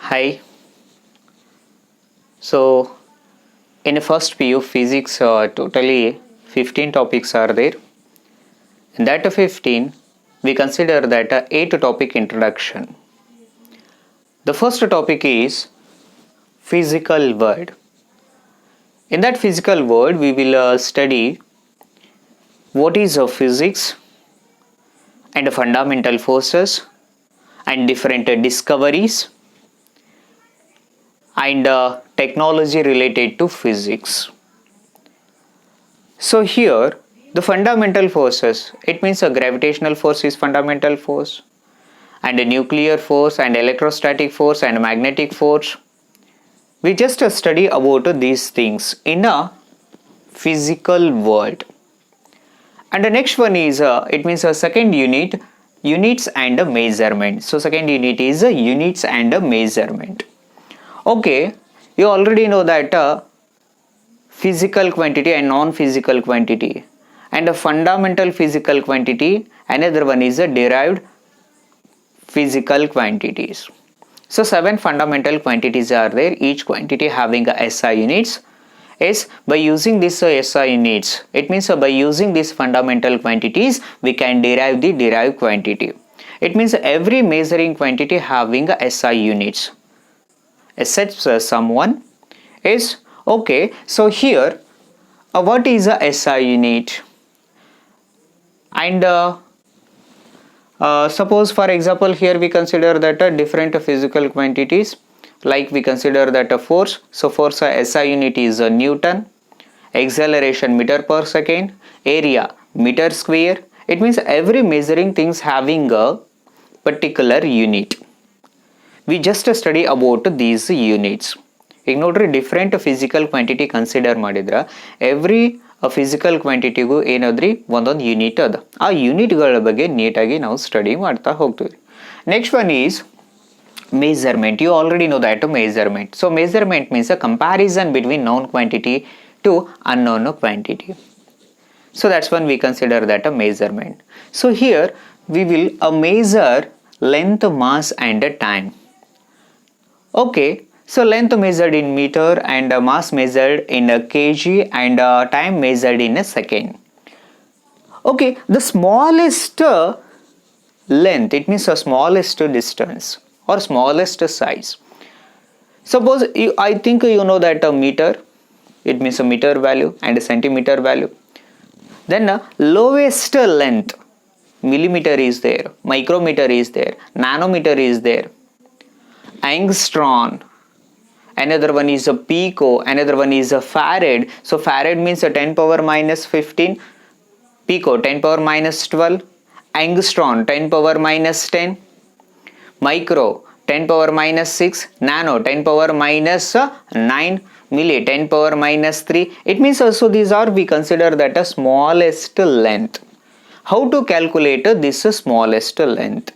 Hi. So, in the first PU physics, totally 15 topics are there. In that 15, we consider that 8 topic introduction. The first topic is physical world. In that physical world, we will study what is physics and fundamental forces and different discoveries and technology related to physics. So here the fundamental forces, it means a gravitational force is fundamental force, and a nuclear force and electrostatic force and magnetic force. We just study about these things in a physical world. And the next one is it means a second unit, units and a measurement. So second unit is units and a measurement. Okay, you already know that physical quantity and non-physical quantity, and a fundamental physical quantity, another one is a derived physical quantities. So 7 fundamental quantities are there, each quantity having a SI units. Yes, by using this SI units, it means by using these fundamental quantities we can derive the derived quantity. It means every measuring quantity having a SI units except someone is okay. So here what is a SI unit? And suppose for example here we consider that different physical quantities, like we consider that a force. So force SI unit is a Newton, acceleration meter per second, area meter square. It means every measuring things having a particular unit. We just study about these units. ಈಗ ನೋಡ್ರಿ different physical quantity consider ಮಾಡಿದ್ರ every physical ಕ್ವಾಂಟಿಟಿಗೂ ಏನದ್ರಿ ಒಂದೊಂದು unit ಅದ. ಆ ಯೂನಿಟ್ಗಳ ಬಗ್ಗೆ ನೀಟಾಗಿ ನಾವು study ಮಾಡ್ತಾ ಹೋಗ್ತೀವಿ. Next one is measurement. You already know that measurement. So measurement means a comparison between known quantity to unknown quantity. So that's when we consider that a measurement. So here we will measure length, mass and time. Okay, so length measured in meter and mass measured in a kg and time measured in a second. Okay, the smallest length, it means the smallest distance or smallest size. Suppose I think you know that a meter, it means a meter value and a centimeter value. Then lowest length, millimeter is there, micrometer is there, nanometer is there, angstrom, another one is a pico, another one is a farad. So farad means a 10 power minus 15, pico 10 power minus 12, angstrom 10 power minus 10, micro 10 power minus 6, nano 10 power minus 9, milli 10 power minus 3. It means also these are, we consider that a smallest length. How to calculate this smallest length,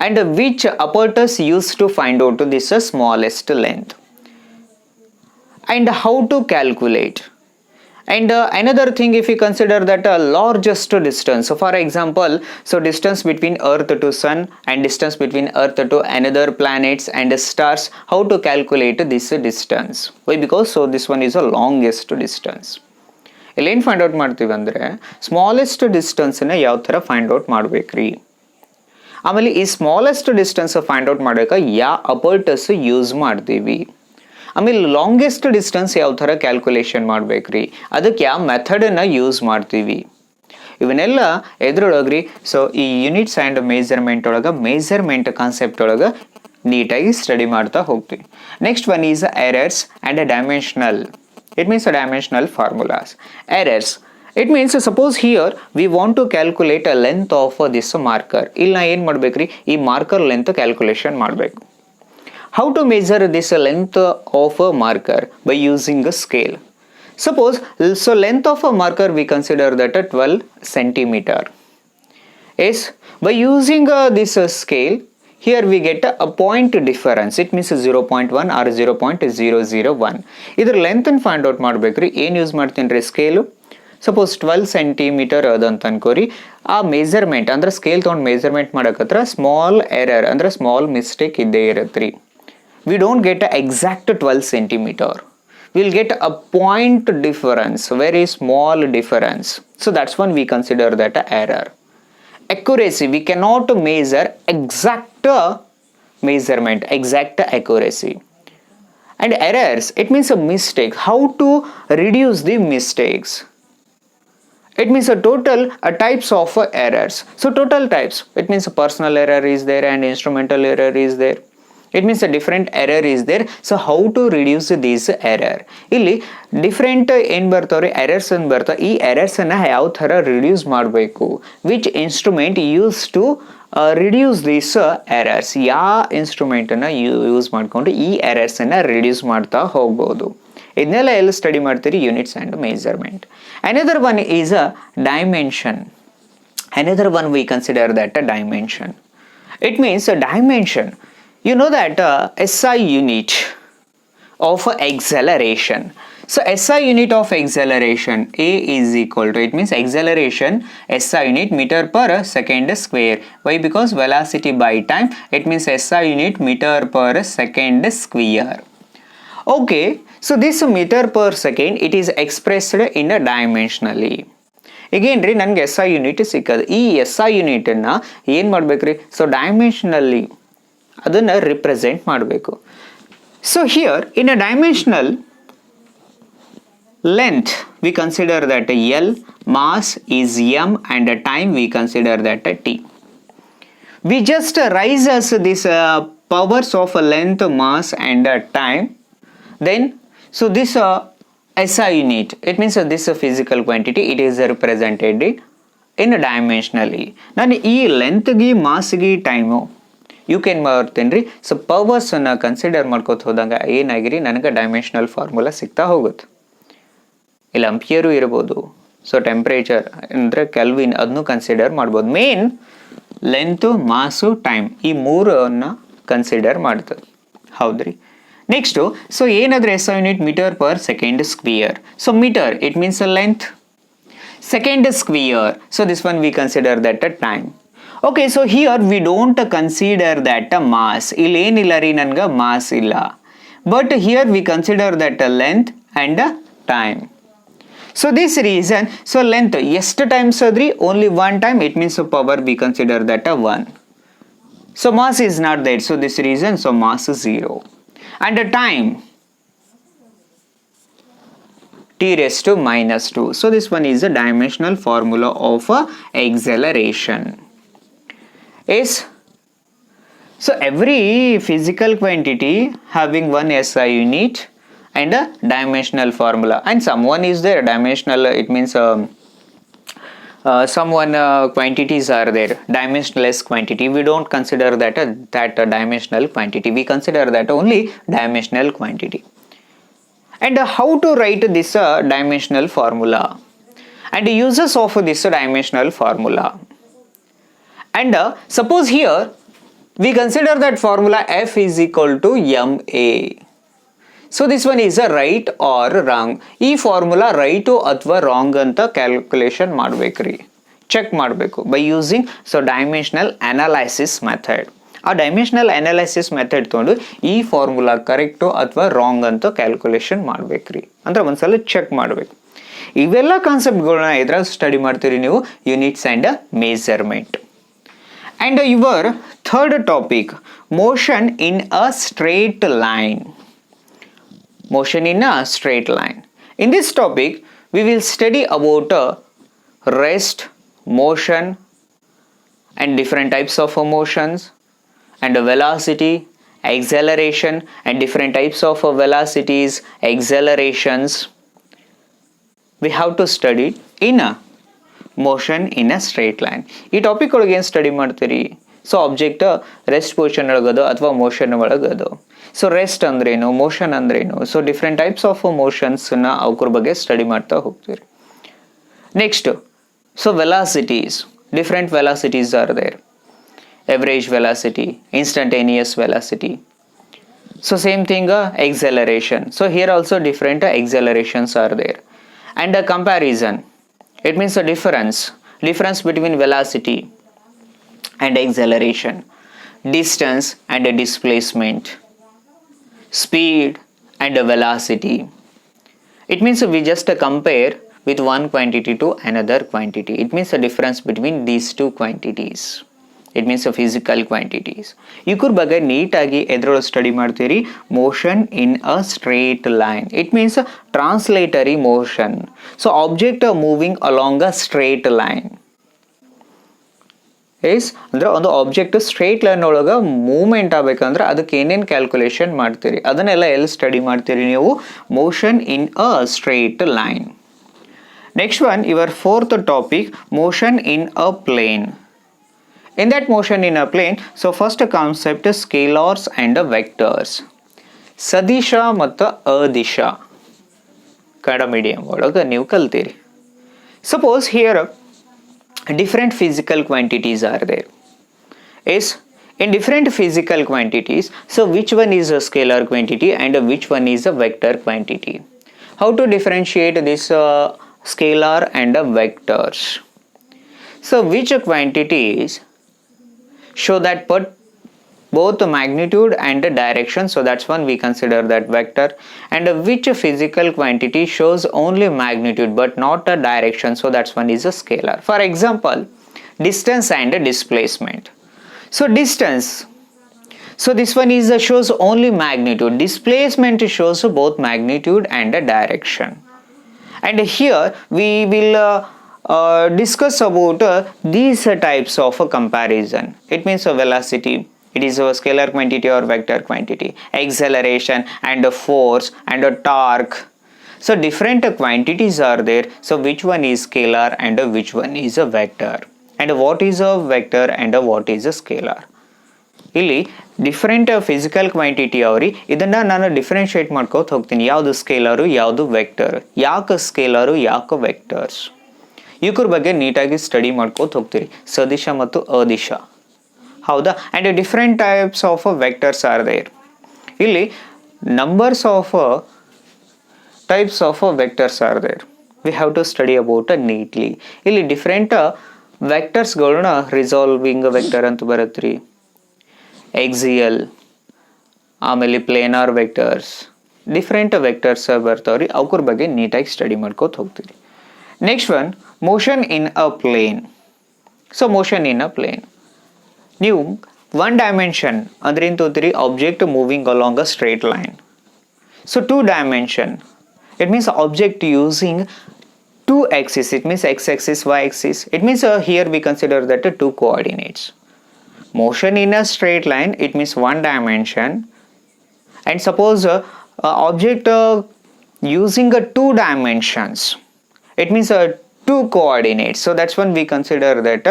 and which apparatus used to find out this smallest length, and how to calculate. And another thing, if you consider that largest distance, so for example, so distance between earth to sun and distance between earth to another planets and stars, how to calculate this distance? Why? Because so this one is the longest distance. ಇಲ್ಲಿ ಏನು find out ಮಾಡ್ತೀವಿ ಅಂದರೆ smallest ಡಿಸ್ಟೆನ್ಸ್ನ ಯಾವ ಥರ find out ಮಾಡ್ಬೇಕ್ರಿ. ಆಮೇಲೆ ಈ smallest distance find out ಮಾಡೋಕೆ ಯಾವ ಅಪರ್ಟಸ್ ಯೂಸ್ ಮಾಡ್ತೀವಿ. ಆಮೇಲೆ ಲಾಂಗೆಸ್ಟ್ ಡಿಸ್ಟೆನ್ಸ್ ಯಾವ ಥರ ಕ್ಯಾಲ್ಕುಲೇಷನ್ ಮಾಡ್ಬೇಕ್ರಿ, ಅದಕ್ಕೆ ಯಾವ ಮೆಥಡನ್ನು ಯೂಸ್ ಮಾಡ್ತೀವಿ, ಇವನ್ನೆಲ್ಲ ಎದ್ರೊಳಗ್ರಿ. ಸೊ ಈ ಯೂನಿಟ್ಸ್ ಆ್ಯಂಡ್ ಮೆಜರ್ಮೆಂಟ್ ಒಳಗೆ ಮೆಜರ್ಮೆಂಟ್ ಕಾನ್ಸೆಪ್ಟ್ ಒಳಗೆ ನೀಟಾಗಿ ಸ್ಟಡಿ ಮಾಡ್ತಾ ಹೋಗ್ತೀವಿ. Next one is errors and dimensional. It means a dimensional formulas. Errors, it means suppose here we want to calculate a length of this marker. ಇಲ್ಲಿ ನಾ ಏನು ಮಾಡಬೇಕ್ರಿ, ಈ ಮಾರ್ಕರ್ ಲೆಂತ್ ಕ್ಯಾಲ್ಕುಲೇಷನ್ ಮಾಡಬೇಕು. How to measure this length of a marker? By using a scale. Suppose, so length of a marker we consider that a 12 centimeter. Yes, by using this scale, here we get a point difference. It means 0.1 or 0.001. ಇದರ ಲೆಂತನ್ನು find out ಮಾಡಬೇಕ್ರಿ. ಏನು use ಮಾಡ್ತೀನಿ ರೀ, scale. Suppose 12 centimetre ಅದಂತ ಅನ್ಕೋರಿ. ಆ measurement ಅಂದ್ರೆ scale ತೊಗೊಂಡು measurement ಮಾಡಕತ್ರ small error ಅಂದ್ರೆ ಸ್ಮಾಲ್ ಮಿಸ್ಟೇಕ್ ಇದ್ದೇ ಇರತ್ತೆ ರೀ. we don't get an exact 12 centimeter. We'll get a point difference, very small difference. So that's when we consider that an error. Accuracy, we cannot measure exact measurement, exact accuracy. And errors, it means a mistake. How to reduce the mistakes? It means a total types of errors. So total types, it means a personal error is there and instrumental error is there. It means a different error is there. So how to reduce this error? ಇಲ್ಲಿ different ಏನು ಬರ್ತಾವ್ರಿ errors ಅಂತ ಬರ್ತಾವೆ. ಈ ಎರರ್ಸನ್ನು ಯಾವ ಥರ reduce ಮಾಡಬೇಕು, which instrument use to reduce this errors, ಯಾವ ಇನ್ಸ್ಟ್ರೂಮೆಂಟನ್ನು ಯೂಸ್ ಮಾಡಿಕೊಂಡು ಈ ಎರರ್ಸನ್ನು ರಿಡ್ಯೂಸ್ ಮಾಡ್ತಾ ಹೋಗ್ಬೋದು. ಇದನ್ನೆಲ್ಲ ಎಲ್ಲಿ ಸ್ಟಡಿ ಮಾಡ್ತೀರಿ? Units and measurement. Another one is a dimension. Another one we consider that a dimension. It means a dimension, you know that SI unit of acceleration. So SI unit of acceleration, A is equal to, it means acceleration SI unit meter per second square. Why? Because velocity by time, it means SI unit meter per second square. Okay, so this meter per second, it is expressed in a dimensionally. Again ರೀ ನನಗೆ SI unit ಸಿಕ್ಕದು. ಈ SI ಯೂನಿಟನ್ನು ಏನು ಮಾಡಬೇಕ್ರಿ? So dimensionally ಅದನ್ನು represent ಮಾಡಬೇಕು. So here in a dimensional length we consider that L, mass is M, and time we consider that T. We just raise as this powers of length, mass, and time. Then so this SI unit, it means this physical quantity, it is represented in dimensionally. ನಾನು ಈ ಲೆಂತ್ಗೆ ಮಾಸ್ಗೆ time you can ಮಾಡ್ತೇನೆ ರೀ. So ಪವರ್ಸನ್ನು consider ಮಾಡ್ಕೋತ ಹೋದಂಗೆ ಏನಾಗಿರಿ ನನಗೆ dimensional formula ಸಿಗ್ತಾ ಹೋಗುತ್ತೆ. ಇಲ್ಲಿ ಅಂಪಿಯರು ಇರ್ಬೋದು, ಸೊ ಟೆಂಪ್ರೇಚರ್ ಅಂದರೆ ಕೆಲ್ವಿನ್ ಅದನ್ನು ಕನ್ಸಿಡರ್ ಮಾಡ್ಬೋದು. ಮೇನ್ ಲೆಂತು, ಮಾಸು, ಟೈಮ್ ಈ ಮೂರನ್ನು ಕನ್ಸಿಡರ್ ಮಾಡ್ತದೆ. ಹೌದ್ರಿ. ನೆಕ್ಸ್ಟು ಸೊ ಏನಾದರೆ SI unit metre per second square. So metre it means a length, second square, so this one we consider that a time. Okay, so here we don't consider that a mass. ಇಲ್ಲಿ ಏನಿಲ್ಲ ರೀ, ನನಗೆ mass ಇಲ್ಲ. But here we consider that a length and a time. So this reason, so length ಎಷ್ಟು times ಅದ್ರಿ? Only one time, it means power we consider that a 1. So mass is not there, so this reason, so mass 0. And a time T raised to -2. So this one is a dimensional formula of acceleration. Is so every physical quantity having one SI unit and a dimensional formula, and someone is there dimensional, it means someone quantities are there, dimensionless quantity. We don't consider that a dimensional quantity, we consider that only dimensional quantity. And how to write this dimensional formula and uses of this dimensional formula. And suppose here we consider that formula F is equal to ma. So this one is a right or wrong. ಈ formula right ಅಥವಾ wrong ಅಂತ calculation ಮಾಡಬೇಕ್ರಿ, check ಮಾಡಬೇಕು by using dimensional analysis method. ಆ dimensional analysis method ತೊಗೊಂಡು ಈ formula correct ಅಥವಾ wrong ಅಂತ ಕ್ಯಾಲ್ಕುಲೇಷನ್ ಮಾಡಬೇಕ್ರಿ, ಅಂದ್ರೆ ಒಂದ್ಸಲ ಚೆಕ್ ಮಾಡಬೇಕು. ಇವೆಲ್ಲ ಕಾನ್ಸೆಪ್ಟ್ಗಳನ್ನ ಎದ್ರಾಗ ಸ್ಟಡಿ ಮಾಡ್ತೀರಿ ನೀವು? Units and measurement. And your third topic, motion in a straight line. Motion in a straight line. In this topic, we will study about rest, motion, and different types of motions, and velocity, acceleration, and different types of velocities, accelerations. We have to study in a motion in a straight line. ಈ topic ಒಳಗೆ ಏನು study ಮಾಡ್ತೀರಿ? So object rest position ಒಳಗದು ಅಥವಾ motion ಒಳಗದು. So rest ಅಂದ್ರೇನು, motion ಅಂದ್ರೇನು, so different types of ಮೋಷನ್ಸ್ನ ಅವ್ರ ಬಗ್ಗೆ ಸ್ಟಡಿ ಮಾಡ್ತಾ ಹೋಗ್ತೀರಿ. Next so velocities, different velocities are there. Average velocity, instantaneous velocity. So same thing acceleration. So here also different accelerations are there. And a comparison, it means a difference between velocity and acceleration, distance and a displacement. speed and velocity. It means we just compare with one quantity to another quantity. It means the difference between these two quantities. It means the physical quantities. ಇದ್ರ ಬಗ್ಗೆ ನೀಟಾಗಿ ಎದ್ರೊಳಗೆ study ಮಾಡ್ತೀರಿ. Motion in a straight line. It means translatory motion. So object moving along a straight line. ಅಂದ್ರೆ ಒಂದು object straight line ಒಳಗೆ movement ಆಗ್ಬೇಕಂದ್ರೆ ಅದಕ್ಕೆ ಏನೇನು ಕ್ಯಾಲ್ಕುಲೇಷನ್ ಮಾಡ್ತೀರಿ ಅದನ್ನೆಲ್ಲ ಎಲ್ಲಿ ಸ್ಟಡಿ ಮಾಡ್ತೀರಿ ನೀವು? Motion in a straight line. Next one, your fourth topic, motion in a plane. In that motion in a plane, so first concept is scalars and vectors. ಸದಿಶ ಮತ್ತು ಅದಿಶ ಕನ್ನಡ ಮೀಡಿಯಂ ಒಳಗೆ ನೀವು ಕಲ್ತೀರಿ. Suppose here different physical quantities are there. Is in different physical quantities, so which one is a scalar quantity and which one is a vector quantity? How to differentiate this scalar and vectors? So which quantities show that both the magnitude and the direction, so that's one we consider that vector, and which physical quantity shows only magnitude but not a direction, so that's one is a scalar. For example, distance and displacement. So distance, so this one is shows only magnitude. Displacement shows both magnitude and a direction. And here we will discuss about these types of comparison. It means a velocity, it is a scalar quantity or vector quantity. Acceleration and a force and a torque. So different quantities are there. So which one is scalar and which one is a vector? And what is a vector and what is a scalar? ಇಲ್ಲಿ different physical quantity ಅವ್ರಿ ಇದನ್ನು ನಾನು differentiate ಮಾಡ್ಕೋತ ಹೋಗ್ತೀನಿ. ಯಾವುದು ಸ್ಕೇಲರು, ಯಾವುದು vector, ಯಾಕೆ ಸ್ಕೇಲರು, ಯಾಕೆ ವೆಕ್ಟರ್ಸ್, ಇವ್ರ ಬಗ್ಗೆ ನೀಟಾಗಿ ಸ್ಟಡಿ ಮಾಡ್ಕೋತ ಹೋಗ್ತೀರಿ. ಸದಿಶ ಮತ್ತು ಅದಿಶ, ಹೌದಾ? And different types of vectors are there. ಇಲ್ಲಿ numbers of types of vectors are there. We have to study about neatly. ಇಲ್ಲಿ ಡಿಫ್ರೆಂಟ್ ವೆಕ್ಟರ್ಸ್ಗಳನ್ನ ರಿಸಾಲ್ವಿಂಗ್ ವೆಕ್ಟರ್ ಅಂತ ಬರುತ್ತೆ ರೀ, ಎಕ್ಸಿಯಲ್, ಆಮೇಲೆ ಪ್ಲೇನಾರ್ ವೆಕ್ಟರ್ಸ್, ಡಿಫ್ರೆಂಟ್ ವೆಕ್ಟರ್ಸ್ ಬರ್ತಾವ್ರಿ. ಅವ್ರ ಬಗ್ಗೆ ನೀಟಾಗಿ ಸ್ಟಡಿ ಮಾಡ್ಕೋತ ಹೋಗ್ತೀರಿ. Next one, motion in a plane. So motion in a plane, ನೀವು ಒನ್ ಡೈಮೆನ್ಷನ್ ಅಂದ್ರೆ ಏನು ತೋತೀರಿ? Object moving along a straight line. So two dimension, it means object using two axes. It means x axis, y axis. It means here we consider that two coordinates. Motion in a straight line, it means one dimension. And suppose object using two dimensions, it means two coordinates. So that's when we consider that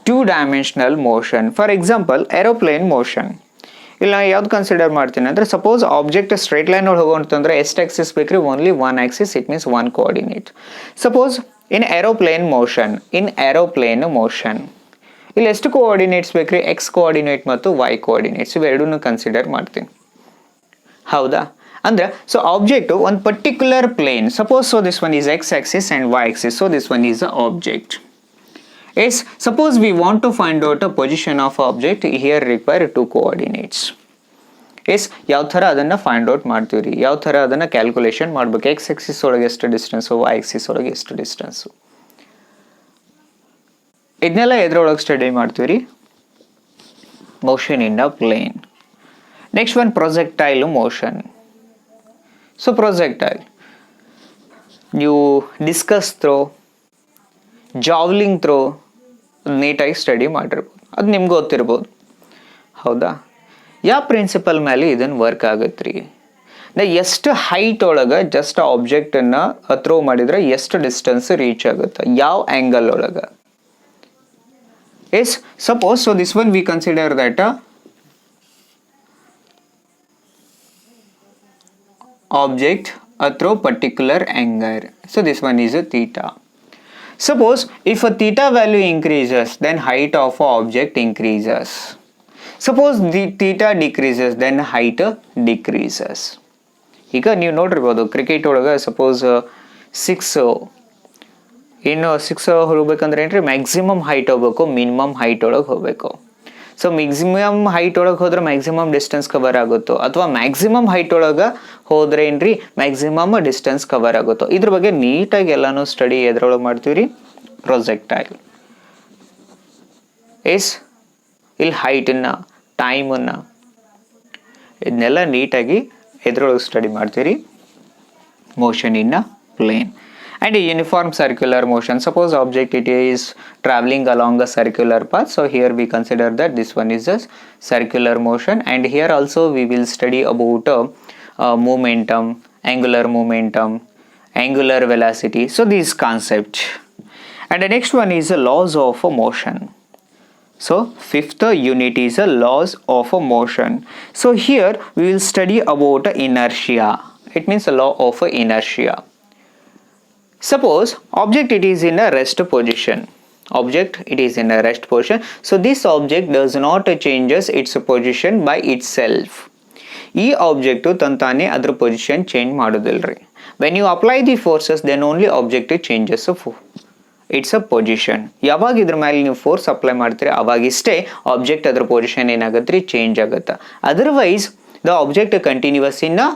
two dimensional motion. For example, aeroplane motion. ಇಲ್ಲಿ ನಾವು ಯಾವ್ದು consider ಮಾಡ್ತೀನಿ ಅಂದರೆ, suppose object straight line ಒಳಗೆ ಹೋಗೋಂತಂದ್ರೆ ಎಷ್ಟು axis ಬೇಕ್ರಿ? Only one axis. It means one coordinate. Suppose in aeroplane motion ಇಲ್ಲಿ ಎಷ್ಟು ಕೋಆರ್ಡಿನೇಟ್ಸ್ ಬೇಕ್ರಿ? ಎಕ್ಸ್ ಕೋಆರ್ಡಿನೇಟ್ ಮತ್ತು ವೈ ಕೋಆರ್ಡಿನೇಟ್ಸ್, ಇವೆರಡೂ ಕನ್ಸಿಡರ್ ಮಾಡ್ತೀನಿ, ಹೌದಾ? ಅಂದ್ರೆ ಸೊ ಆಬ್ಜೆಕ್ಟ್ ಒಂದು particular plane, suppose so this one is X axis and Y axis. So this one is a object. Yes, suppose we want to find out a position of object, here require two coordinates. Yes, ಯಾವ ಥರ ಅದನ್ನು find out ಮಾಡ್ತೀವಿ, ಯಾವ ಥರ ಅದನ್ನು calculation ಮಾಡ್ಬೇಕು? X Axis ಒಳಗೆ ಎಷ್ಟು ಡಿಸ್ಟೆನ್ಸು, ವೈ ಆಕ್ಸಿಸ್ ಒಳಗೆ ಎಷ್ಟು ಡಿಸ್ಟೆನ್ಸು, ಇದನ್ನೆಲ್ಲ ಎದ್ರೊಳಗೆ ಸ್ಟಡಿ ಮಾಡ್ತೀವಿ. Motion in a plane. Next one, projectile motion. So projectile ನೀವು ಡಿಸ್ಕಸ್ ಥ್ರೋ, ಜಾವ್ಲಿಂಗ್ ಥ್ರೋ ನೀಟಾಗಿ ಸ್ಟಡಿ ಮಾಡಿರ್ಬೋದು, ಅದು ನಿಮ್ಗೆ ಗೊತ್ತಿರ್ಬೋದು, ಹೌದಾ? ಯಾವ ಪ್ರಿನ್ಸಿಪಲ್ ಮೇಲೆ ಇದನ್ನು ವರ್ಕ್ ಆಗುತ್ತೆ ರೀ? ಎಷ್ಟು ಹೈಟ್ ಒಳಗೆ ಜಸ್ಟ್ ಆಬ್ಜೆಕ್ಟನ್ನು ಥ್ರೋ ಮಾಡಿದರೆ ಎಷ್ಟು ಡಿಸ್ಟೆನ್ಸ್ ರೀಚ್ ಆಗುತ್ತೆ, ಯಾವ ಆ್ಯಂಗಲ್ ಒಳಗೆ? Yes, suppose so this one we consider that object throw particular angle. So this one is a theta. Suppose if a theta value increases, then height of a object increases. Suppose the theta decreases, then height decreases. ಈಗ ನೀವು ನೋಡಿರ್ಬೋದು cricket ಒಳಗೆ, suppose six ಹೋಗ್ಬೇಕಂದ್ರೆ ಏನ್ರಿ? Maximum height ಹೋಗ್ಬೇಕು, minimum height ಒಳಗೆ ಹೋಗಬೇಕು. So maximum height ಒಳಗೆ ಹೋದ್ರೆ ಮ್ಯಾಕ್ಸಿಮಮ್ ಡಿಸ್ಟೆನ್ಸ್ ಕವರ್ ಆಗುತ್ತೋ ಅಥವಾ ಮ್ಯಾಕ್ಸಿಮಮ್ ಹೈಟ್ ಒಳಗೆ ಹೋದ್ರೆ ಏನ್ರಿ ಮ್ಯಾಕ್ಸಿಮಮ್ ಡಿಸ್ಟೆನ್ಸ್ ಕವರ್ ಆಗುತ್ತೋ. ಇದ್ರ ಬಗ್ಗೆ ನೀಟಾಗಿ ಎಲ್ಲಾನು ಸ್ಟಡಿ ಎದ್ರೊಳಗೆ ಮಾಡ್ತೀವಿ ರೀ, ಪ್ರೊಜೆಕ್ಟೈಲ್. ಇಲ್ಲಿ ಹೈಟನ್ನ, ಟೈಮನ್ನು ಇದನ್ನೆಲ್ಲ ನೀಟಾಗಿ ಎದ್ರೊಳಗೆ ಸ್ಟಡಿ ಮಾಡ್ತೀರಿ. motion in a plane and a uniform circular motion. Suppose object it is traveling along a circular path, so here we consider that this one is a circular motion. And here also we will study about momentum, angular velocity, so this concept. And the next one is the laws of motion. So fifth unit is a laws of motion. So here we will study about inertia. It means a law of inertia. Suppose object it is in a rest position. So this object does not changes its position by itself. ಈ object ತಂತಾನೆ ಅದರ position change ಮಾಡೋದಿಲ್ರಿ. When you apply the forces, then only object changes its a position. ಯಾವಾಗ ಇದ್ರ ಮೇಲೆ ನೀವು force apply ಮಾಡ್ತೀರಿ ಅವಾಗಿಷ್ಟೇ object ಅದರ position ಏನಾಗತ್ತೆ ಚೇಂಜ್ ಆಗುತ್ತೆ. Otherwise the object continues in a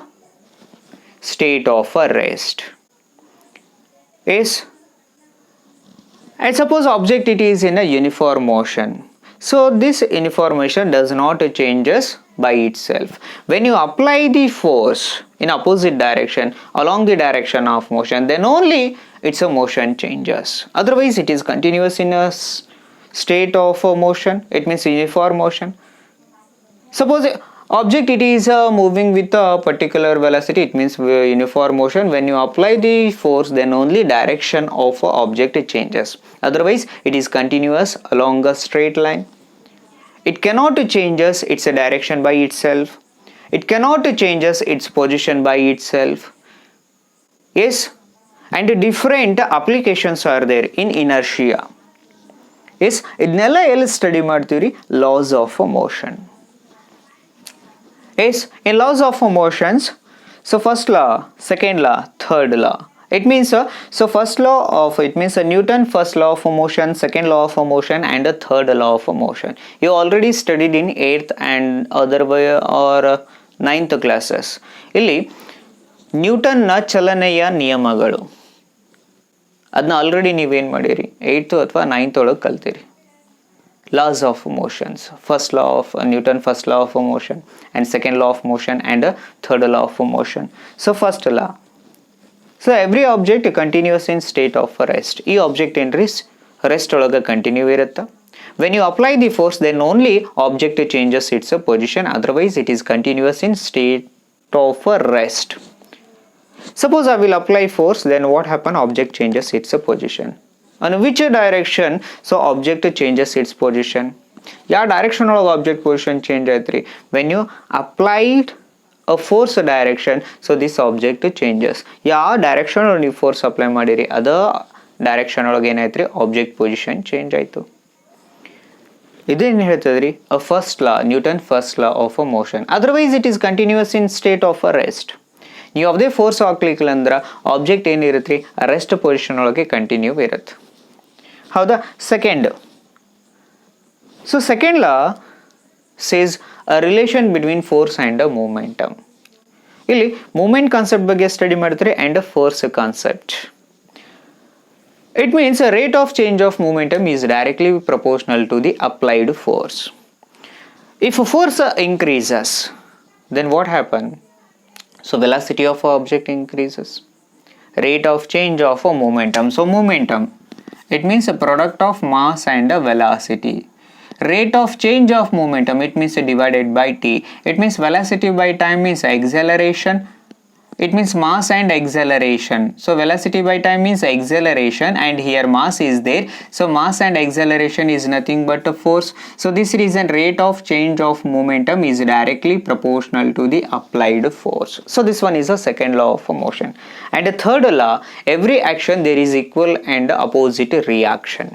state of a rest. Yes, and suppose object it is in a uniform motion. So this uniform motion does not changes by itself. When you apply the force in opposite direction along the direction of motion, then only its a motion changes. Otherwise it is continuous in a state of motion. It means uniform motion. Suppose object it is moving with a particular velocity, it means uniform motion. When you apply the force, then only direction of object changes. Otherwise it is continuous along a straight line. It cannot changes its direction by itself. It cannot changes its position by itself. Yes, and different applications are there in inertia. Yes, idnella ella study ಮಾಡ್ತೀವಿ laws of motion. Yes, in laws of motions, so first law, second law, third law. It means so first law of it means Newton first law of motion, second law of motion, and the third law of motion. You already studied in 8th and other or 9th classes. ಇಲ್ಲಿ Newton ನ ಚಲನೆಯ ನಿಯಮಗಳು ಅದನ್ನ already ನೀವೇನು ಮಾಡಿರಿ 8th ಅಥವಾ 9th ಒಳಗೆ ಕಲ್ತಿರಿ. Laws of motions, first law of Newton first law of motion, and second law of motion, and third law of motion. So first law, so every object continues in state of rest. ಈ object ಏನ್ರಿ rest ಒಳಗೆ continue ಇರುತ್ತೆ. When you apply the force, then only object changes its position, otherwise it is continuous in state of rest. Suppose I will apply force, then what happen? Object changes its position. On which direction so object changes its position? ಯಾವ direction ಒಳಗೆ object position change ಆಯ್ತ್ರಿ? When you applied a force direction, so this object changes. ಯಾವ direction ಒಳಗೆ ನೀವು force apply ಮಾಡಿರಿ ಅದ direction ಒಳಗೆ ಏನಾಯ್ತ್ರಿ object position change ಆಯ್ತು. ಇದೇನು ಹೇಳ್ತದ್ರಿ? A first law, Newton first law of a motion. Otherwise it is continuous in state of a rest. ನೀವು ಯಾವುದೇ ಫೋರ್ಸ್ ಹಾಕ್ಲಿಕ್ಕಿಲ್ಲ ಅಂದ್ರೆ ಆಬ್ಜೆಕ್ಟ್ ಏನಿರುತ್ತೆ ರೆಸ್ಟ್ ಪೊಸಿಷನ್ ಒಳಗೆ ಕಂಟಿನ್ಯೂ ಇರುತ್ತೆ. ಹೌದಾ? Second, so second law says a relation between force and a momentum. ಇಲ್ಲಿ moment concept ಬಗ್ಗೆ study ಮಾಡ್ತಾರೆ and a force concept. It means a rate of change of momentum is directly proportional to the applied force. If a force increases, then what happens? So velocity of an object increases. Rate of change of a momentum. So momentum, it means a product of mass and a velocity. Rate of change of momentum, it means divided by t. It means velocity by time means acceleration. It means mass and acceleration. So velocity by time means acceleration, and here mass is there. So mass and acceleration is nothing but a force. So this reason rate of change of momentum is directly proportional to the applied force. So this one is the second law of motion. And the third law, every action there is equal and opposite reaction.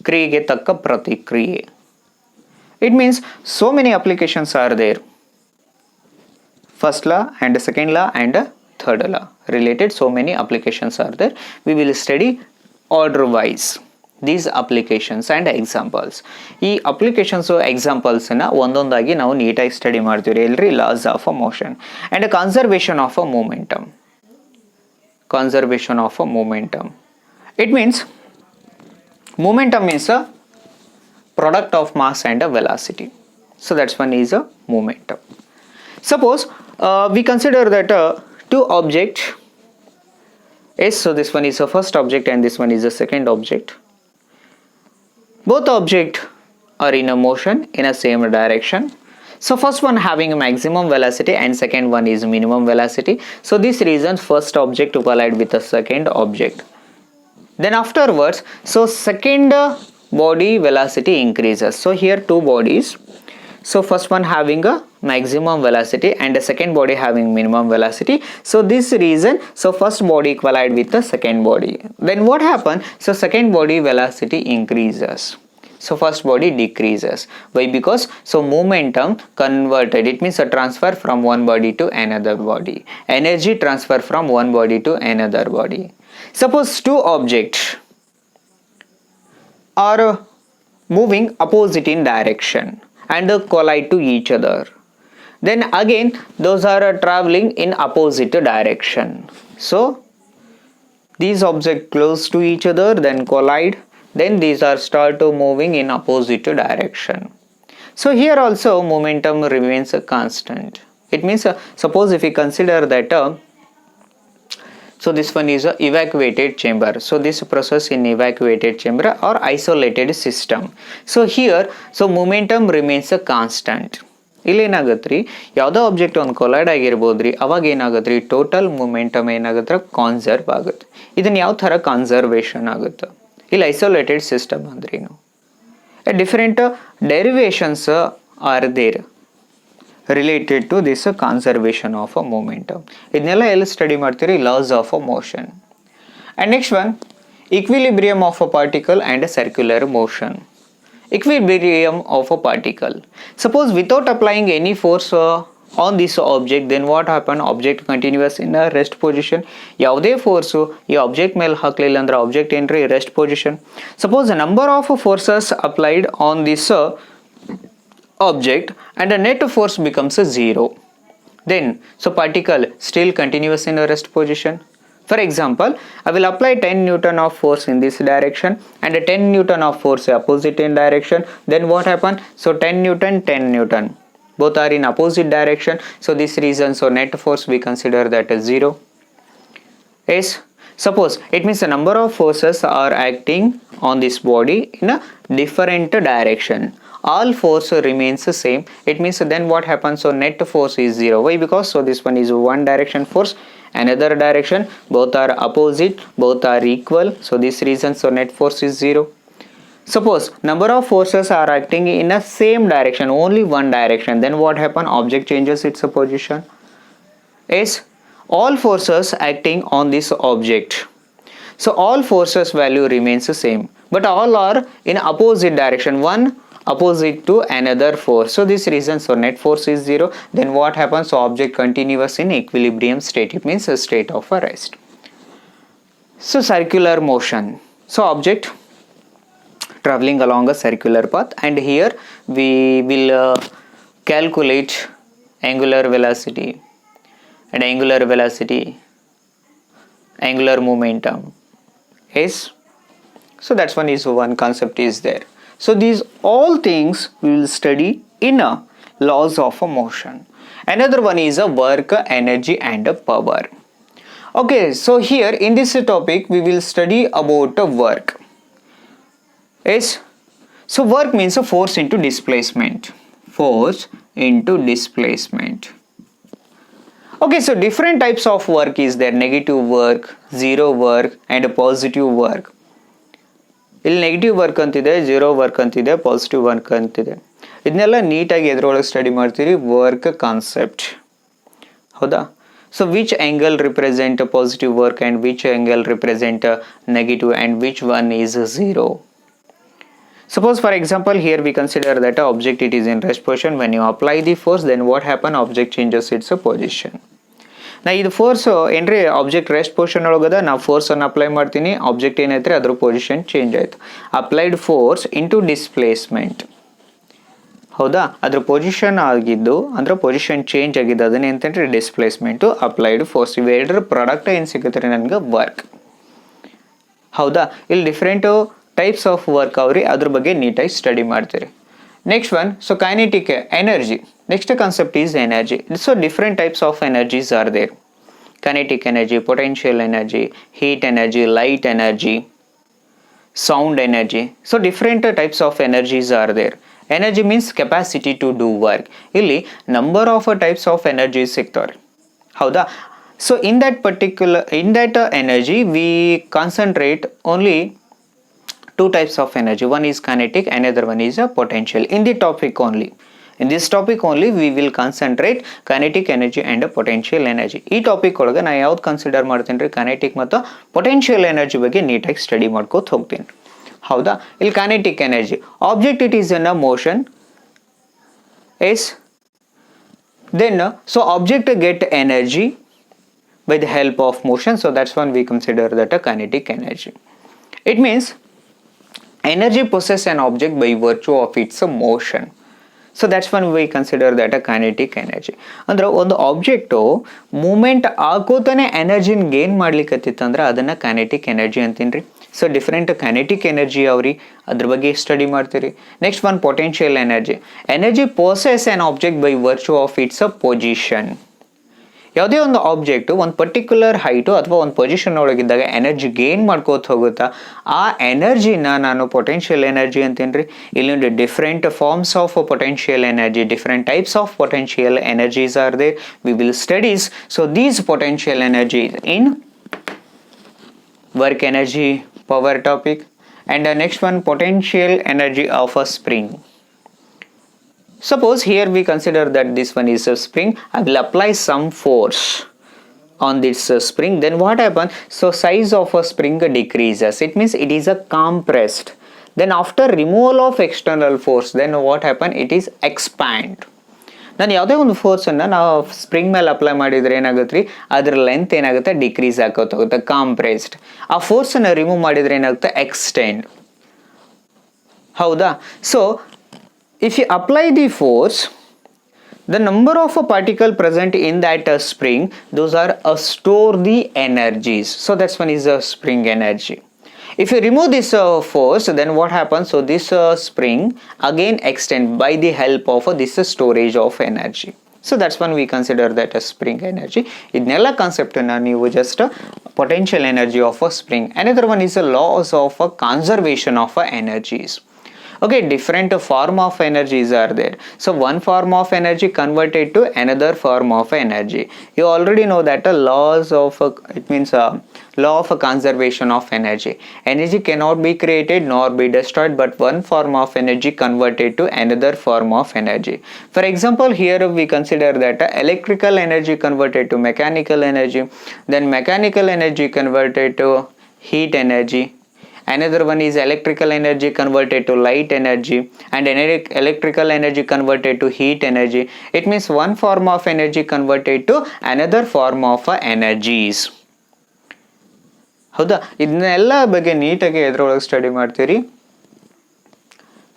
Kriyege takka pratikriye. It means so many applications are there. First law and second law and third law related, so many applications are there. We will study order wise. These applications and examples. ಈ applications ಎಕ್ಸಾಂಪಲ್ಸನ್ನ ಒಂದೊಂದಾಗಿ ನಾವು ನೀಟಾಗಿ study ಮಾಡ್ತೀವಿ ಎಲ್ರಿ. Loss of a motion and conservation of a momentum. Conservation of a momentum. It means momentum is a product of mass and a velocity. So that's one is a momentum. Suppose we consider that two objects. Yes, so this one is a first object and this one is a second object. Both objects are in a motion in a same direction. So first one having a maximum velocity and second one is minimum velocity. So this reason first object to collide with the second object. Then afterwards, so second body velocity increases. So here two bodies. So first one having a maximum velocity and the second body having minimum velocity. So this reason, so first body collide with the second body. Then what happens? So second body velocity increases. So first body decreases. Why? Because so momentum converted, it means a transfer from one body to another body. Energy transfer from one body to another body. Suppose two objects are moving opposite in direction and collide to each other. Then again those are traveling in opposite direction. So these objects close to each other, then collide. Then these are start to moving in opposite direction. So here also momentum remains a constant. It means suppose if we consider that so this one is a evacuated chamber. So this process in evacuated chamber or isolated system. So here so momentum remains a constant. ಇಲ್ಲಿ ಏನಾಗುತ್ತೆ ರೀ, ಯಾವುದೋ object ಒಂದು collide ಆಗಿರ್ಬೋದು ರೀ, ಅವಾಗ ಏನಾಗುತ್ತೆ ರೀ, ಟೋಟಲ್ ಮೊಮೆಂಟಮ್ ಏನಾಗುತ್ತೆ ಕಾನ್ಸರ್ವ್ ಆಗುತ್ತೆ. ಇದನ್ನು ಯಾವ ಥರ ಕನ್ಸರ್ವೇಷನ್ ಆಗುತ್ತೆ ಇಲ್ಲಿ ಐಸೋಲೇಟೆಡ್ ಸಿಸ್ಟಮ್ ಅಂದ್ರೇನು. Different derivations are there related to this conservation of a momentum. ಇದನ್ನೆಲ್ಲ ಎಲ್ಲಿ ಸ್ಟಡಿ ಮಾಡ್ತೀರಿ? Laws of a motion. And next one equilibrium of a particle and a circular motion. Equilibrium of a particle. Suppose without applying any force on this object, then what happen? Object continuous in a rest position. ಯಾವುದೇ force ಈ object ಮೇಲೆ ಹಾಕಲಿಲ್ಲ ಅಂದ್ರೆ object ಏನ್ರಿ rest position. Suppose number of forces applied on this object and the net force becomes a zero. Then so particle still continuous in a rest position. For example, I will apply 10 Newton of force in this direction and 10 Newton of force opposite in direction. Then what happen? So 10 Newton, 10 Newton. Both are in opposite direction. So this reason, so net force we consider that as zero. Yes. Suppose it means the number of forces are acting on this body in a different direction. All force remains the same. It means then what happens? So net force is zero. Why? Because so this one is one direction force, another direction, both are opposite, both are equal. So this reason, so net force is zero. Suppose number of forces are acting in a same direction, only one direction. Then what happen? Object changes its position. Yes, all forces acting on this object. So all forces value remains the same, but all are in opposite direction. One opposite to another force. So this reason, so net force is zero. Then what happens? So object continuous in equilibrium state. It means a state of a rest. So circular motion. So object traveling along a circular path, and here we will calculate angular velocity and angular velocity, angular momentum. Yes. So that's one is one concept is there. So these all things we will study in a laws of a motion. Another one is a work, energy and a power. Okay, so here in this topic we will study about a work. Yes. So work means a force into displacement. Force into displacement. Okay, so different types of work is there. Negative work, zero work and a positive work. ಇಲ್ಲಿ negative work ಅಂತಿದೆ, zero work ಅಂತಿದೆ, positive work ಅಂತಿದೆ. ಇದನ್ನೆಲ್ಲ ನೀಟಾಗಿ ಎದ್ರೊಳಗೆ study ಮಾಡ್ತೀರಿ work concept. ಹೌದಾ? So which angle represent positive work and which angle represent negative and which one is zero. Suppose for example here we consider that object it is in rest position. When you apply the force, then what happen? Object changes its position. ನಾ ಇದು force ಏನ್ರಿ object rest position ಒಳಗದ ನಾವು force ಅನ್ನು apply ಮಾಡ್ತೀನಿ, object ಏನೈತ್ರಿ ಅದ್ರ position change ಆಯ್ತು. Applied force into displacement. ಹೌದಾ, ಅದ್ರ ಪೊಸಿಷನ್ ಆಗಿದ್ದು ಅಂದ್ರೆ ಪೊಸಿಷನ್ ಚೇಂಜ್ ಆಗಿದ್ದು ಅದನ್ನ ಎಂತಂದ್ರೆ ಡಿಸ್ಪ್ಲೇಸ್ಮೆಂಟು ಅಪ್ಲೈಡ್ ಫೋರ್ಸ್. ಇವೆರಡರ ಪ್ರಾಡಕ್ಟ್ ಏನು ಸಿಗುತ್ತೆ ರೀ ನನಗೆ ವರ್ಕ್. ಹೌದಾ, ಇಲ್ಲಿ ಡಿಫ್ರೆಂಟು ಟೈಪ್ಸ್ ಆಫ್ ವರ್ಕ್ ಅವ್ರಿ, ಅದ್ರ ಬಗ್ಗೆ ನೀಟಾಗಿ ಸ್ಟಡಿ ಮಾಡ್ತೀರಿ. Next one, so kinetic energy. Next concept is energy. So different types of energies are there. Kinetic energy, potential energy, heat energy, light energy, sound energy. So different types of energies are there. Energy means capacity to do work. Illi number of types of energies ಸಿಗ್ತಾವ್ರಿ. ಹೌದಾ, so in that energy we concentrate only two types of energy. One is kinetic, another one is a potential. In the topic only. In this topic only we will concentrate kinetic energy and potential energy. ಈ topic ಒಳಗೆ ನಾ ಯಾವ್ದು consider ಮಾಡ್ತೀನಿ ರೀ, kinetic ಮತ್ತು potential energy ಬಗ್ಗೆ ನೀಟಾಗಿ study ಮಾಡ್ಕೋತ ಹೋಗ್ತೀನಿ. ಹೌದಾ, ಇಲ್ಲಿ kinetic energy, object it is in a motion yes, then so object get energy by the help of motion, so that's when we consider that a kinetic energy. It means energy possess an object by virtue of its motion. So that's one we consider that a kinetic energy. ಅಂದ್ರೆ ಒಂದು object moment ಆಗೋತಾನೆ ಎನರ್ಜಿನ gain ಮಾಡ್ಲಿಕ್ಕತ್ತಿತ್ತಂದ್ರೆ ಅದನ್ನು kinetic energy ಅಂತೀನಿ ರೀ. So different kinetic energy ಅವ್ರಿ, ಅದ್ರ ಬಗ್ಗೆ study ಮಾಡ್ತೀರಿ. Next one potential energy. Energy possess on object by virtue of it's a position. ಯಾವುದೇ ಒಂದು ಆಬ್ಜೆಕ್ಟು ಒಂದು ಪರ್ಟಿಕ್ಯುಲರ್ ಹೈಟು ಅಥವಾ ಒಂದು ಪೊಸಿಷನ್ ಒಳಗಿದ್ದಾಗ ಎನರ್ಜಿ ಗೇನ್ ಮಾಡ್ಕೋತ ಹೋಗುತ್ತಾ, ಆ ಎನರ್ಜಿನ ನಾನು ಪೊಟೆನ್ಷಿಯಲ್ ಎನರ್ಜಿ ಅಂತೀನಿ ರೀ. ಇಲ್ಲಿ different forms of potential energy, different types of potential energies are there. We will studies so these potential energy in work energy power topic. And next one potential energy of a spring. Suppose here we consider that this one is a spring. I will apply some force on this spring. Then what happens? So size of a spring decreases. It means it is a compressed. Then after removal of external force, then what happen? It is expand. ನಾನು ಯಾವುದೇ ಒಂದು ಫೋರ್ಸನ್ನು ನಾವು spring ಮೇಲೆ apply ಮಾಡಿದರೆ ಏನಾಗುತ್ತೆ ರೀ, ಅದರ length ಏನಾಗುತ್ತೆ, ಡಿಕ್ರೀಸ್ ಆಗೋಗುತ್ತೆ, ಕಾಂಪ್ರೆಸ್ಡ್. ಆ ಫೋರ್ಸನ್ನು ರಿಮೂವ್ ಮಾಡಿದರೆ ಏನಾಗುತ್ತೆ, ಎಕ್ಸ್ಟೆಂಡ್. ಹೌದಾ, so if you apply the force, the number of a particle present in that spring, those are store the energies. So that's one is a spring energy. If you remove this force, then what happens? So this spring again extend by the help of this storage of energy. So that's when we consider that a spring energy. Idnella concept na ನೀವು just potential energy of a spring. Another one is a laws of a conservation of energies. Okay, different form of energies are there. So one form of energy converted to another form of energy. You already know that the laws of it means law of conservation of energy. Energy cannot be created nor be destroyed, but one form of energy converted to another form of energy. For example, here we consider that electrical energy converted to mechanical energy, then mechanical energy converted to heat energy. Another one is electrical energy converted to light energy, and electrical energy converted to heat energy. It means one form of energy converted to another form of energies. ಹೌದಾ, ಇದನ್ನೆಲ್ಲ ಬಗ್ಗೆ ನೀಟಾಗಿ ಎದ್ರೊಳಗೆ study ಮಾಡ್ತೀರಿ.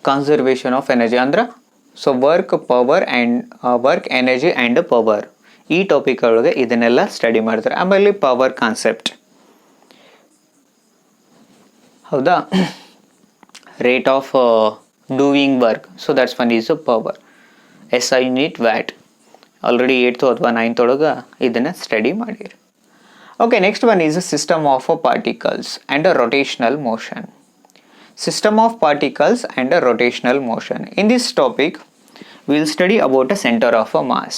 Conservation of energy ಅಂದ್ರೆ so work, power and work, energy and power, ಈ topic ಒಳಗೆ ಇದನ್ನೆಲ್ಲ ಸ್ಟಡಿ ಮಾಡ್ತಾರೆ. ಆಮೇಲೆ ಪವರ್ ಕಾನ್ಸೆಪ್ಟ್. ಹೌದಾ, rate of doing work, so that's one is power. SI unit watt. Already 8th ಅಥವಾ 9th ಒಳಗೆ ಇದನ್ನು ಸ್ಟಡಿ ಮಾಡಿರಿ. Okay, next one is system of particles and rotational motion. System of particles and rotational motion. In this topic, we will study about a center of a mass.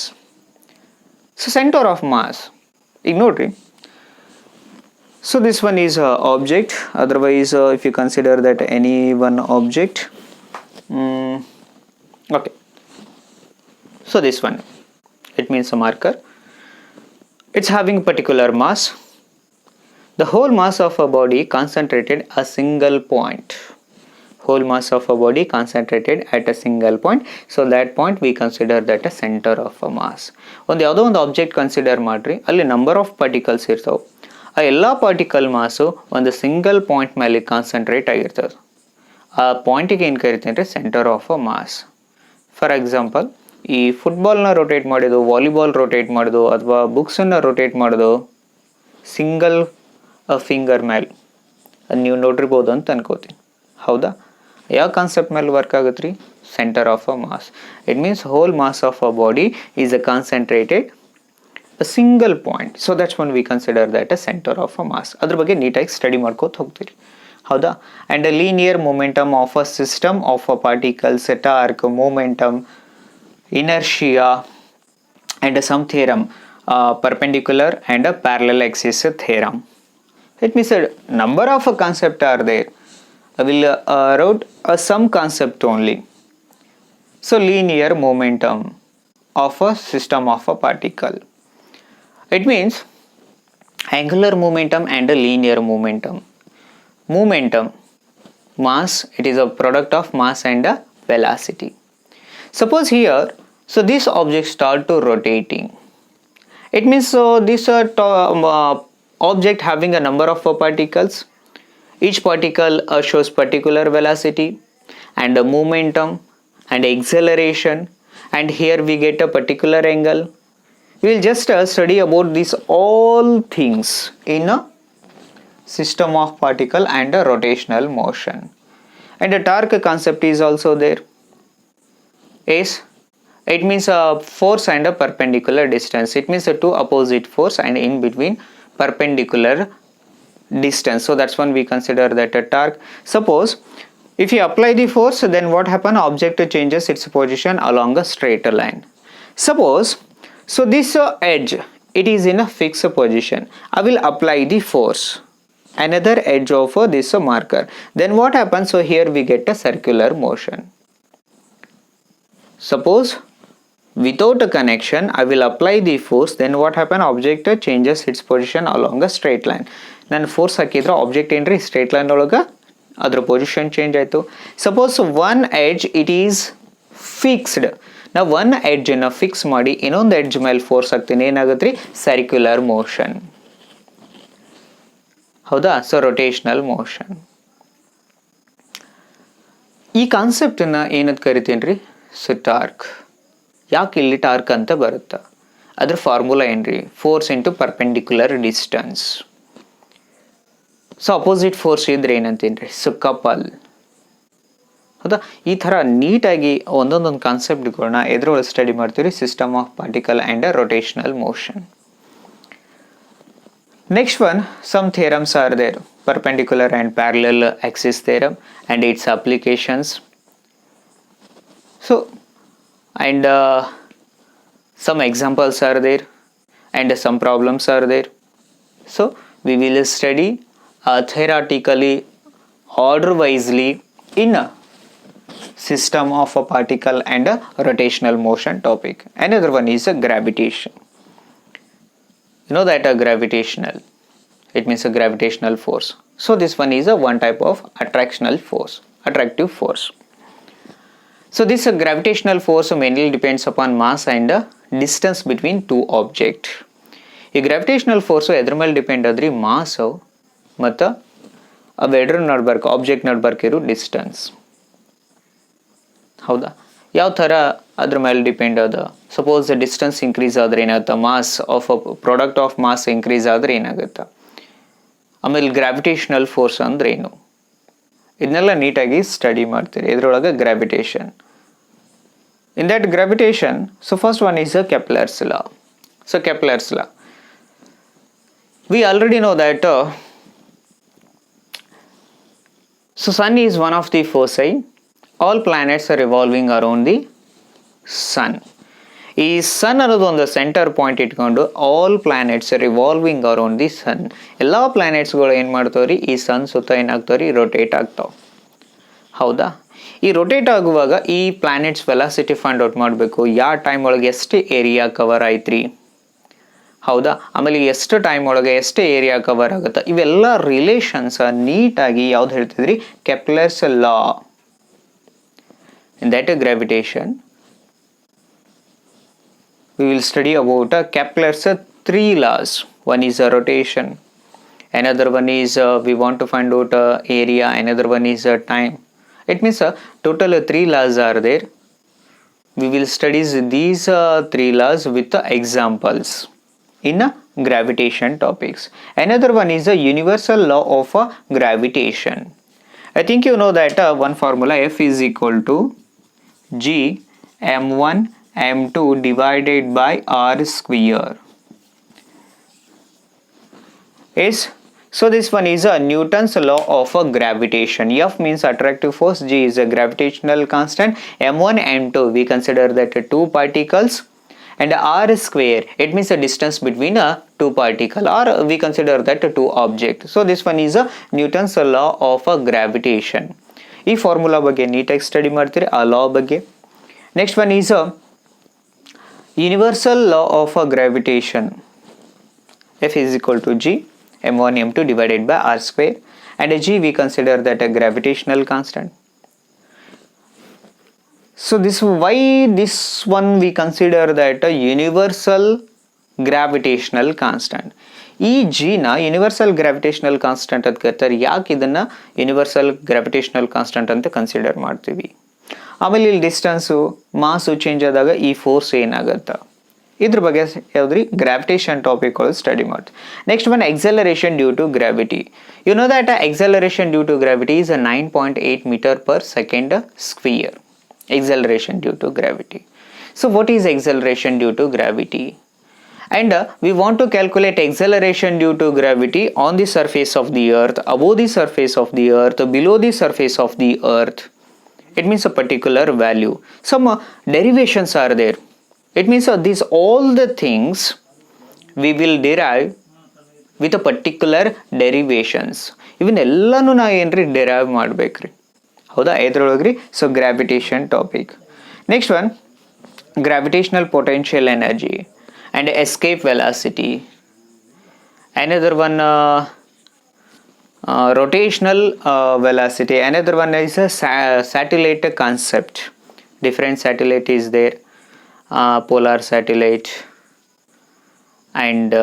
So center of mass, ignore it. So this one is object. Otherwise, if you consider that any one object, okay. So this one, it means a marker. It's having particular mass. The whole mass of a body concentrated a single point. whole mass of a body concentrated at a single point, so that point we consider that a center of a mass. ಒಂದು ಯಾವುದೋ ಒಂದು object consider ಮಾಡ್ರಿ, ಅಲ್ಲಿ number of particles ಇರ್ತಾವೆ. ಆ ಎಲ್ಲ particle ಮಾಸು ಒಂದು single point ಮೇಲೆ ಕಾನ್ಸಂಟ್ರೇಟ್ ಆಗಿರ್ತದೆ. ಆ ಪಾಯಿಂಟಿಗೆ ಏನು ಕರಿತೀನಿ ರೀ, centre of a mass. For example, ಈ ಫುಟ್ಬಾಲ್ನ ರೊಟೇಟ್ ಮಾಡೋದು, ವಾಲಿಬಾಲ್ ರೊಟೇಟ್ ಮಾಡೋದು, ಅಥವಾ ಬುಕ್ಸನ್ನು ರೊಟೇಟ್ ಮಾಡೋದು ಸಿಂಗಲ್ ಫಿಂಗರ್ ಮೇಲೆ ಅದು ನೀವು ನೋಡಿರ್ಬೋದು ಅಂತ ಅನ್ಕೋತೀನಿ. ಹೌದಾ? ಯಾವ ಕಾನ್ಸೆಪ್ಟ್ ಮೇಲೆ ವರ್ಕ್ ಆಗುತ್ತೆ ರೀ? Centre of a mass. It means whole mass of a body is a concentrated a single point, so that's when we consider that a center of a mass. ಅದ್ರ ಬಗ್ಗೆ ನೀಟಾಗಿ ಸ್ಟಡಿ ಮಾಡ್ಕೋತ ಹೋಗ್ತೀರಿ. ಹೌದಾ? and a linear momentum of a system of a particles, torque, momentum, inertia, and some theorem, perpendicular and a parallel axis theorem. It means a number of a concept are there. I will wrote some concept only. So linear momentum of a system of a particle. It means angular momentum and a linear momentum. Momentum, mass, it is a product of mass and a velocity. Suppose here, so this object start to rotating. It means so this object having a number of particles. Each particle shows particular velocity and a momentum and acceleration, and here we get a particular angle. We will just study about these all things in a system of particle and a rotational motion. And the torque concept is also there. Yes, it means a force and a perpendicular distance. It means a two opposite force and in between perpendicular distance. So that's when we consider that a torque. Suppose if you apply the force, then what happen? Object changes its position along a straight line. Suppose so this edge, it is in a fixed position. I will apply the force, another edge of this marker. Then what happens? So here we get a circular motion. Suppose without a connection, I will apply the force. Then what happen? Object changes its position along a straight line. Then force hakidra object ಏನ್ರಿ straight line ಒಳಗ ಅದರ position change ಆಯ್ತು. Suppose one edge it is fixed. ನಾವು one ಎಡ್ಜನ್ನು fix ಮಾಡಿ ಇನ್ನೊಂದು edge ಮೇಲೆ force ಹಾಕ್ತೀನಿ, ಏನಾಗುತ್ತೆ ರೀ? Circular motion. ಹೌದಾ? So rotational motion. ಈ ಕಾನ್ಸೆಪ್ಟನ್ನು ಏನಂತ ಕರಿತೀನಿ ರೀ? So torque. ಯಾಕೆ ಇಲ್ಲಿ ಟಾರ್ಕ್ ಅಂತ ಬರುತ್ತೆ? ಅದ್ರ ಫಾರ್ಮುಲಾ ಏನ್ರಿ? Force into perpendicular distance. So opposite force ಇದ್ರೆ ಏನಂತೀನಿ ರೀ? So couple. ಹೌದಾ? ಈ ಥರ ನೀಟಾಗಿ ಒಂದೊಂದೊಂದು ಕಾನ್ಸೆಪ್ಟ್ಗಳನ್ನ ಎದ್ರೊಳಗೆ ಸ್ಟಡಿ ಮಾಡ್ತೀವಿ, system of particle and rotational motion. Next one, some theorems are there, perpendicular and parallel Axis theorem and it's applications. So and some examples are there and some problems are there. So we will study theoretically, order wisely in a system of a particle and a rotational motion topic. Another one is a gravitation. You know that a gravitational, it means a gravitational force. So this one is a one type of attractional force, attractive force. So this gravitational force mainly depends upon mass and distance between two objects. ಈ gravitational force ಎದ್ರ ಮೇಲೆ depend ಆದ್ರಿ? ಮಾಸು ಮತ್ತು ಅವೆರಡರ ನಡ್ಬರ್ಕ object ನಡ್ಬರ್ಕಿರೋ distance. ಹೌದಾ? ಯಾವ ಥರ ಅದ್ರ ಮೇಲೆ ಡಿಪೆಂಡ್ ಅದ? ಸಪೋಸ್ ಡಿಸ್ಟೆನ್ಸ್ ಇನ್ಕ್ರೀಸ್ ಆದರೆ ಏನಾಗುತ್ತೆ? Mass of product of mass increase ಆದರೆ ಏನಾಗುತ್ತೆ? ಆಮೇಲೆ ಗ್ರಾವಿಟೇಷನಲ್ ಫೋರ್ಸ್ ಅಂದ್ರೆ ಏನು? ಇದನ್ನೆಲ್ಲ ನೀಟಾಗಿ ಸ್ಟಡಿ ಮಾಡ್ತೀರಿ ಇದರೊಳಗೆ. Gravitation, in that gravitation, so first one is a Kepler's law. So Kepler's law, we already know that so sun is one of the foci. All planets are revolving around the sun. ಈ sun ಅನ್ನೋದು ಒಂದು centre point ಇಟ್ಕೊಂಡು all planets revolving around the sun. ಎಲ್ಲ ಪ್ಲಾನೆಟ್ಸ್ಗಳು ಏನು ಮಾಡ್ತಾವ್ರಿ? ಈ ಸನ್ ಸುತ್ತ ಏನಾಗ್ತಾವ್ರಿ? Rotate ಆಗ್ತಾವ. ಹೌದಾ? ಈ ರೊಟೇಟ್ ಆಗುವಾಗ ಈ ಪ್ಲಾನೆಟ್ಸ್ ವೆಲಾಸಿಟಿ ಫೈಂಡ್ ಔಟ್ ಮಾಡಬೇಕು. ಯಾವ ಟೈಮ್ ಒಳಗೆ ಎಷ್ಟು ಏರಿಯಾ ಕವರ್ ಆಯ್ತ್ರಿ? ಹೌದಾ? ಆಮೇಲೆ ಎಷ್ಟು ಟೈಮ್ ಒಳಗೆ ಎಷ್ಟು ಏರಿಯಾ ಕವರ್ ಆಗುತ್ತೆ? ಇವೆಲ್ಲ ರಿಲೇಷನ್ಸ್ ನೀಟಾಗಿ ಯಾವ್ದು ಹೇಳ್ತಿದ್ರಿ? Kepler's law In that gravitation, we will study about Kepler's three laws. One is rotation, another one is we want to find out area, another one is time. It means total three laws are there. We will study these three laws with examples in gravitation topics. Another one is the universal law of gravitation. I think you know that one formula, F is equal to G m1 m2 divided by r square. Yes. So this one is a Newton's law of gravitation. F means attractive force, G is a gravitational constant, m1 m2 we consider that two particles, and r square, it means the distance between two particles, or we consider that two objects. So this one is a Newton's law of gravitation. ಈ formula ಬಗ್ಗೆ ನೀಟಾಗಿ study ಮಾಡ್ತೀರಿ ಆ ಲಾ ಬಗ್ಗೆ. Next one is universal law of gravitation. F is equal to G m1 m2 divided by r square, and G we consider that a gravitational constant. So this why this one we consider that a universal gravitational constant. ಈ ಜಿನ universal gravitational constant ಅಂತ ಕರೀತಾರೆ. ಯಾಕೆ ಇದನ್ನ universal gravitational constant ಅಂತ consider ಮಾಡ್ತೀವಿ? ಆಮೇಲೆ ಇಲ್ಲಿ distance ಮಾಸು change ಆದಾಗ ಈ ಫೋರ್ಸ್ ಏನಾಗುತ್ತೆ, ಇದ್ರ ಬಗ್ಗೆ ಯಾವ್ದ್ರಿ ಗ್ರಾವಿಟೇಷನ್ ಟಾಪಿಕ್ ಒಳಗೆ ಸ್ಟಡಿ ಮಾಡ್ತೀವಿ. Next one acceleration due to gravity. You know that acceleration due to gravity is 9.8 meter per second square. Acceleration due to gravity. So what is acceleration due to gravity? And we want to calculate acceleration due to gravity on the surface of the earth, above the surface of the earth, below the surface of the earth. It means a particular value. Some derivations are there. It means these all the things we will derive with a particular derivations. Even ಎಲ್ಲಾನು ನಾ ಏನ್ರಿ derive ಮಾಡ್ಬೇಕ್ರಿ, ಹೌದಾ ಎದ್ರೊಳಗ್ರಿ. So gravitation topic. Next one gravitational potential energy and escape velocity. Another one rotational velocity. Another one is a satellite concept. Different satellite is there, polar satellite, and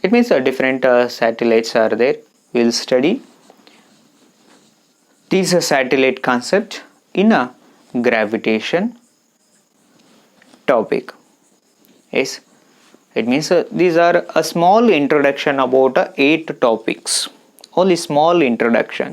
it means different satellites are there. We will study these satellite concept in a gravitation topic. Yes, it means these are a small introduction about 8 topics, only small introduction.